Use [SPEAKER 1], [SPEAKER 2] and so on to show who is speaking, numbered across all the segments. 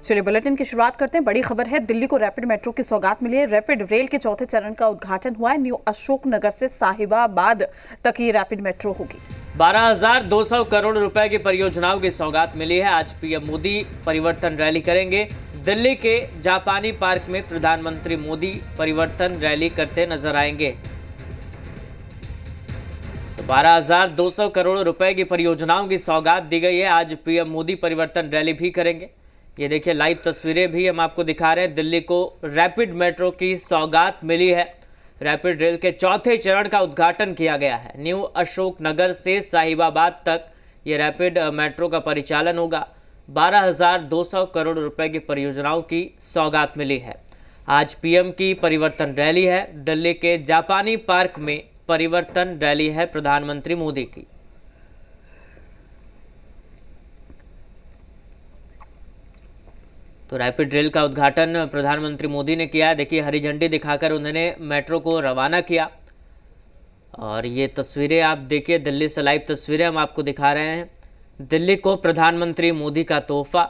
[SPEAKER 1] चलिए बुलेटिन की शुरुआत करते हैं। बड़ी खबर है, दिल्ली को रैपिड मेट्रो की सौगात मिली है। रैपिड रेल के चौथे चरण का उद्घाटन हुआ है। न्यू अशोकनगर से साहिबाबाद तक ये रैपिड मेट्रो होगी।
[SPEAKER 2] 12,200 करोड़ रुपए की परियोजनाओं की सौगात मिली है। आज पीएम मोदी परिवर्तन रैली करेंगे। दिल्ली के जापानी पार्क में प्रधानमंत्री मोदी परिवर्तन रैली करते नजर आएंगे। 12,200 करोड़ रुपए की परियोजनाओं की सौगात दी गई है। आज पीएम मोदी परिवर्तन रैली भी करेंगे। ये देखिए, लाइव तस्वीरें भी हम आपको दिखा रहे हैं। दिल्ली को रैपिड मेट्रो की सौगात मिली है। रैपिड रेल के चौथे चरण का उद्घाटन किया गया है। न्यू अशोकनगर से साहिबाबाद तक ये रैपिड मेट्रो का परिचालन होगा। 12,200 करोड़ रुपए की परियोजनाओं की सौगात मिली है। आज पीएम की परिवर्तन रैली है। दिल्ली के जापानी पार्क में परिवर्तन रैली है प्रधानमंत्री मोदी की। तो रैपिड रेल का उद्घाटन प्रधानमंत्री मोदी ने किया है। देखिए, हरी झंडी दिखाकर उन्होंने मेट्रो को रवाना किया। और ये तस्वीरें आप देखिए, दिल्ली से लाइव तस्वीरें हम आपको दिखा रहे हैं। दिल्ली को प्रधानमंत्री मोदी का तोहफा,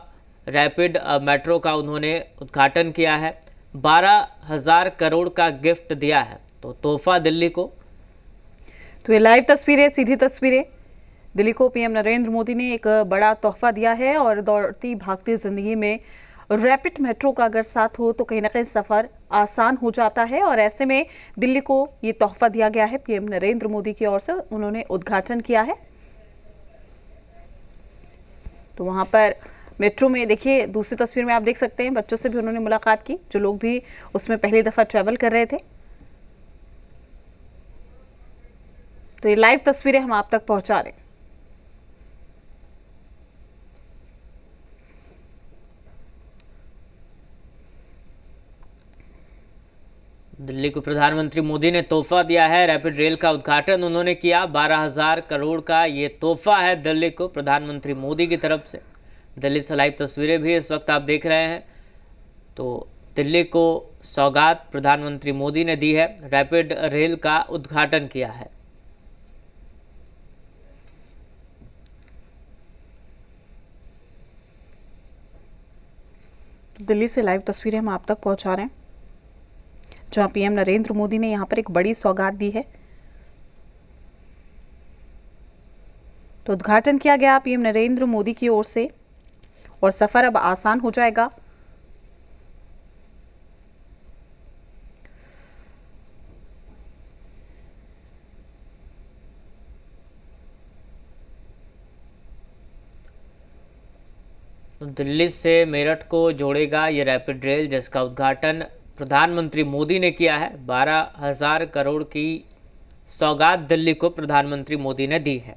[SPEAKER 2] रैपिड मेट्रो का उन्होंने उद्घाटन किया है। 12,000 करोड़ का गिफ्ट दिया है, तो तोहफा दिल्ली को।
[SPEAKER 1] तो ये लाइव तस्वीरें, सीधी तस्वीरें। दिल्ली को पीएम नरेंद्र मोदी ने एक बड़ा तोहफा दिया है। और दौड़ती भागती जिंदगी में रैपिड मेट्रो का अगर साथ हो तो कहीं ना कहीं सफर आसान हो जाता है। और ऐसे में दिल्ली को ये तोहफा दिया गया है पीएम नरेंद्र मोदी की ओर से। उन्होंने उद्घाटन किया है। तो वहां पर मेट्रो में देखिए, दूसरी तस्वीर में आप देख सकते हैं, बच्चों से भी उन्होंने मुलाकात की, जो लोग भी उसमें पहली दफा ट्रैवल कर रहे थे। तो ये लाइव तस्वीरें हम आप तक पहुंचा रहे हैं।
[SPEAKER 2] दिल्ली को प्रधानमंत्री मोदी ने तोहफा दिया है। रैपिड रेल का उद्घाटन उन्होंने किया। 12,000 करोड़ का ये तोहफा है दिल्ली को प्रधानमंत्री मोदी की तरफ से। दिल्ली से लाइव तस्वीरें भी इस वक्त आप देख रहे हैं। तो दिल्ली को सौगात प्रधानमंत्री मोदी ने दी है। रैपिड रेल का उद्घाटन किया है।
[SPEAKER 1] दिल्ली से लाइव तस्वीरें हम आप तक पहुंचा रहे हैं, जहां पीएम नरेंद्र मोदी ने यहां पर एक बड़ी सौगात दी है। तो उद्घाटन किया गया पीएम नरेंद्र मोदी की ओर से, और सफर अब आसान हो जाएगा।
[SPEAKER 2] दिल्ली से मेरठ को जोड़ेगा ये रैपिड रेल, जिसका उद्घाटन प्रधानमंत्री मोदी ने किया है। 12,000 करोड़ की सौगात दिल्ली को प्रधानमंत्री मोदी ने दी है।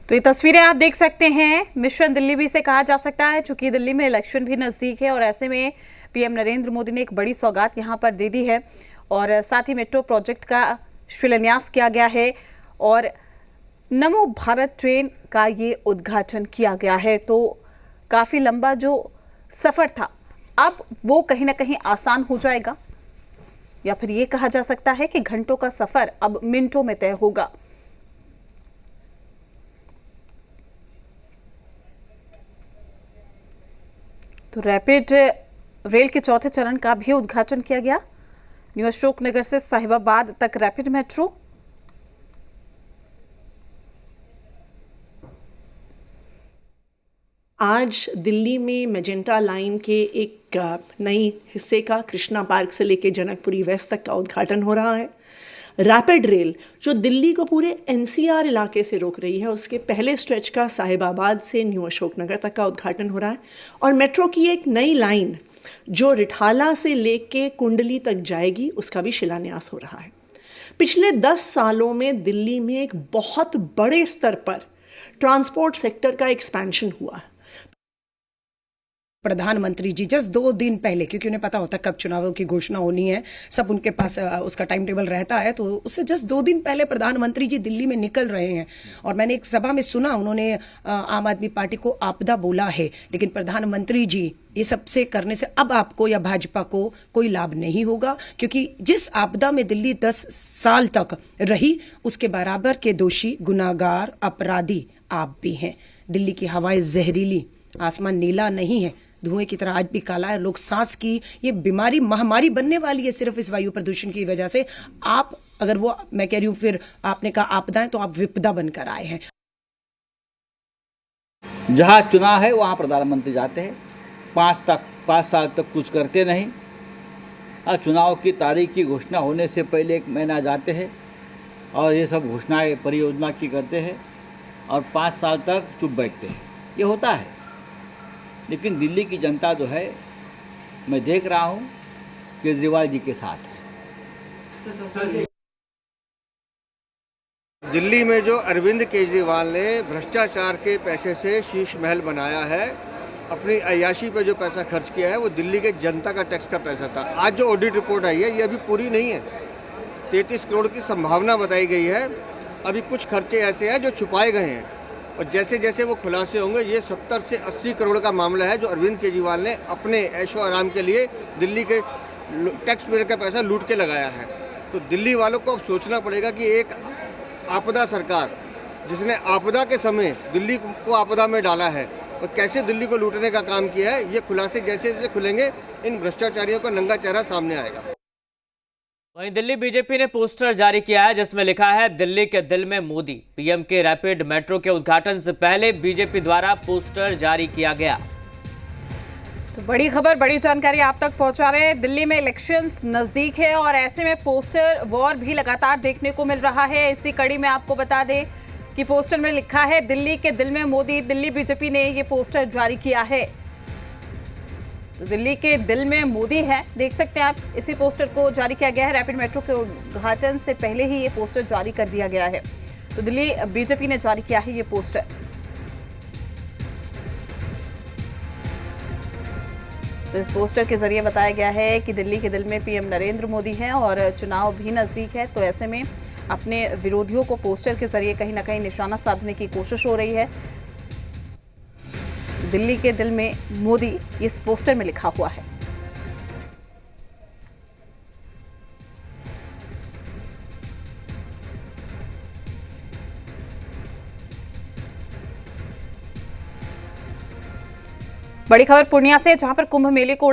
[SPEAKER 1] तो ये तस्वीरें आप देख सकते हैं। मिशन दिल्ली भी इसे कहा जा सकता है, चूंकि दिल्ली में इलेक्शन भी नजदीक है। और ऐसे में पीएम नरेंद्र मोदी ने एक बड़ी सौगात यहां पर दे दी है। और साथ ही मेट्रो प्रोजेक्ट का शिलान्यास किया गया है। और नमो भारत ट्रेन का ये उद्घाटन किया गया है। तो काफी लंबा जो सफर था, अब वो कहीं ना कहीं आसान हो जाएगा। या फिर ये कहा जा सकता है कि घंटों का सफर अब मिनटों में तय होगा। तो रैपिड रेल के चौथे चरण का भी उद्घाटन किया गया। न्यू अशोकनगर से साहिबाबाद तक रैपिड मेट्रो।
[SPEAKER 3] आज दिल्ली में मेजेंटा लाइन के एक नई हिस्से का, कृष्णा पार्क से लेके जनकपुरी वेस्ट तक का उद्घाटन हो रहा है। रैपिड रेल जो दिल्ली को पूरे एनसीआर इलाके से रोक रही है, उसके पहले स्ट्रेच का साहिबाबाद से न्यू अशोकनगर तक का उद्घाटन हो रहा है। और मेट्रो की एक नई लाइन जो रिठाला से लेके कुंडली तक जाएगी, उसका भी शिलान्यास हो रहा है। पिछले 10 सालों में दिल्ली में एक बहुत बड़े स्तर पर ट्रांसपोर्ट सेक्टर का एक्सपेंशन हुआ है।
[SPEAKER 4] प्रधानमंत्री जी जस्ट 2 दिन पहले, क्योंकि उन्हें पता होता है कब चुनावों की घोषणा होनी है, सब उनके पास उसका टाइम टेबल रहता है, तो उससे जस्ट 2 दिन पहले प्रधानमंत्री जी दिल्ली में निकल रहे हैं। और मैंने एक सभा में सुना, उन्होंने आम आदमी पार्टी को आपदा बोला है, लेकिन प्रधानमंत्री जी ये सबसे करने से अब आपको या भाजपा को कोई लाभ नहीं होगा, क्योंकि जिस आपदा में दिल्ली 10 साल तक रही, उसके बराबर के दोषी, गुनाहगार, अपराधी आप भी हैं। दिल्ली की हवाएं जहरीली, आसमान नीला नहीं है, धुएं की तरह आज भी काला है। लोग सांस की ये बीमारी महामारी बनने वाली है सिर्फ इस वायु प्रदूषण की वजह से। आप अगर वो, मैं कह रही हूं, फिर आपने कहा आपदाएं, तो आप विपदा बनकर आए हैं।
[SPEAKER 5] जहाँ चुनाव है वहाँ प्रधानमंत्री जाते हैं, 5 साल तक कुछ करते नहीं, और चुनाव की तारीख की घोषणा होने से पहले 1 महीना जाते हैं और ये सब घोषणाएं परियोजना की करते हैं और 5 साल तक चुप बैठते हैं। ये होता है। लेकिन दिल्ली की जनता जो है, मैं देख रहा हूँ केजरीवाल जी के साथ है।
[SPEAKER 6] दिल्ली में जो अरविंद केजरीवाल ने भ्रष्टाचार के पैसे से शीश महल बनाया है, अपनी अय्याशी पे जो पैसा खर्च किया है वो दिल्ली के जनता का टैक्स का पैसा था। आज जो ऑडिट रिपोर्ट आई है ये अभी पूरी नहीं है, 33 करोड़ की संभावना बताई गई है। अभी कुछ खर्चे ऐसे हैं जो छुपाए गए हैं और जैसे जैसे वो खुलासे होंगे, ये 70 से 80 करोड़ का मामला है जो अरविंद केजरीवाल ने अपने ऐशो आराम के लिए दिल्ली के टैक्स पेयर का पैसा लूट के लगाया है। तो दिल्ली वालों को अब सोचना पड़ेगा कि एक आपदा सरकार जिसने आपदा के समय दिल्ली को आपदा में डाला है और कैसे दिल्ली को लूटने का काम किया है, ये खुलासे जैसे जैसे खुलेंगे इन भ्रष्टाचारियों का नंगा चेहरा सामने आएगा।
[SPEAKER 2] वहीं दिल्ली बीजेपी ने पोस्टर जारी किया है जिसमें लिखा है दिल्ली के दिल में मोदी। पीएम के रैपिड मेट्रो के उद्घाटन से पहले बीजेपी द्वारा पोस्टर जारी किया गया।
[SPEAKER 1] तो बड़ी खबर, बड़ी जानकारी आप तक पहुंचा रहे हैं। दिल्ली में इलेक्शंस नजदीक है और ऐसे में पोस्टर वॉर भी लगातार देखने को मिल रहा है। इसी कड़ी में आपको बता दें कि पोस्टर में लिखा है दिल्ली के दिल में मोदी। दिल्ली बीजेपी ने ये पोस्टर जारी किया है। तो दिल्ली के दिल में मोदी है, देख सकते हैं आप। इसी पोस्टर को जारी किया गया है। रैपिड मेट्रो के उद्घाटन से पहले ही ये पोस्टर जारी कर दिया गया है। तो दिल्ली बीजेपी ने जारी किया है ये पोस्टर। तो इस पोस्टर के जरिए बताया गया है कि दिल्ली के दिल में पीएम नरेंद्र मोदी हैं और चुनाव भी नजदीक है। तो ऐसे में अपने विरोधियों को पोस्टर के जरिए कहीं ना कहीं निशाना साधने की कोशिश हो रही है। दिल्ली के दिल में मोदी इस पोस्टर में लिखा हुआ है। बड़ी खबर पूर्णिया से, जहां पर कुंभ मेले को